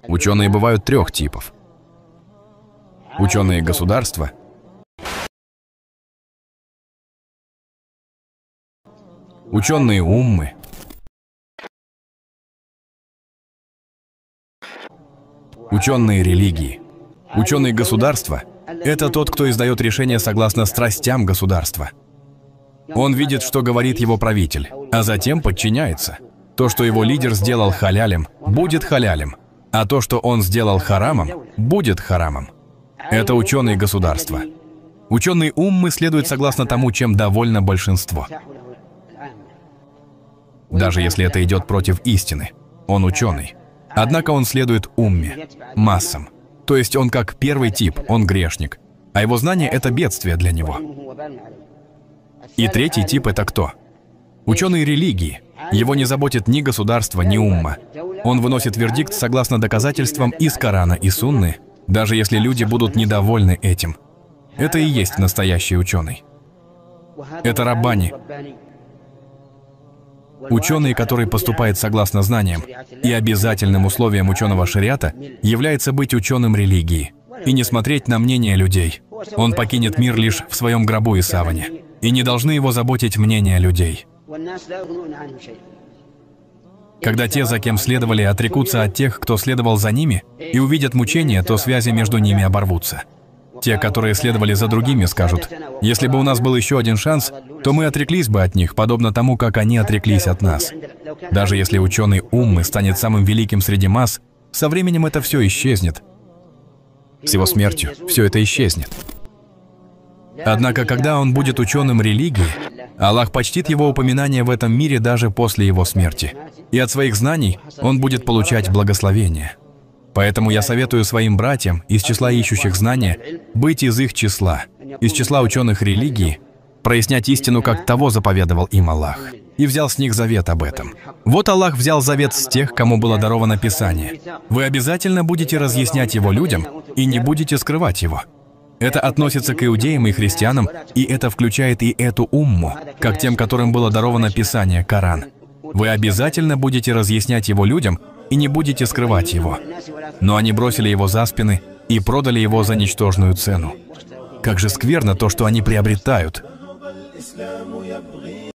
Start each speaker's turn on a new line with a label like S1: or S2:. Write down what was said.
S1: Ученые бывают трех типов. Ученые государства, ученые уммы, ученые религии. Ученый государства – это тот, кто издает решения согласно страстям государства. Он видит, что говорит его правитель, а затем подчиняется. То, что его лидер сделал халялем, будет халялем, а то, что он сделал харамом, будет харамом. Это ученые государства. Ученые уммы следуют согласно тому, чем довольно большинство. Даже если это идет против истины, он ученый. Однако он следует умме, массам. То есть он как первый тип, он грешник, а его знание – это бедствие для него. И третий тип – это кто? Ученый религии. Его не заботит ни государство, ни умма. Он выносит вердикт согласно доказательствам из Корана и Сунны, даже если люди будут недовольны этим. Это и есть настоящий ученый. Это раббани. Ученый, который поступает согласно знаниям, и обязательным условием ученого шариата является быть ученым религии и не смотреть на мнение людей. Он покинет мир лишь в своем гробу и саване, и не должны его заботить мнения людей. Когда те, за кем следовали, отрекутся от тех, кто следовал за ними, и увидят мучения, то связи между ними оборвутся. Те, которые следовали за другими, скажут: «Если бы у нас был еще один шанс, то мы отреклись бы от них, подобно тому, как они отреклись от нас». Даже если ученый уммы станет самым великим среди масс, со временем это все исчезнет. С его смертью все это исчезнет. Однако, когда он будет ученым религии, Аллах почтит его упоминание в этом мире даже после его смерти. И от своих знаний он будет получать благословение. Поэтому я советую своим братьям из числа ищущих знания быть из их числа, из числа ученых религии, прояснять истину, как того заповедовал им Аллах, и взял с них завет об этом. Вот Аллах взял завет с тех, кому было даровано Писание. Вы обязательно будете разъяснять его людям и не будете скрывать его. Это относится к иудеям и христианам, и это включает и эту умму, как тем, которым было даровано Писание, Коран. Вы обязательно будете разъяснять его людям и не будете скрывать его. Но они бросили его за спины и продали его за ничтожную цену. Как же скверно то, что они приобретают.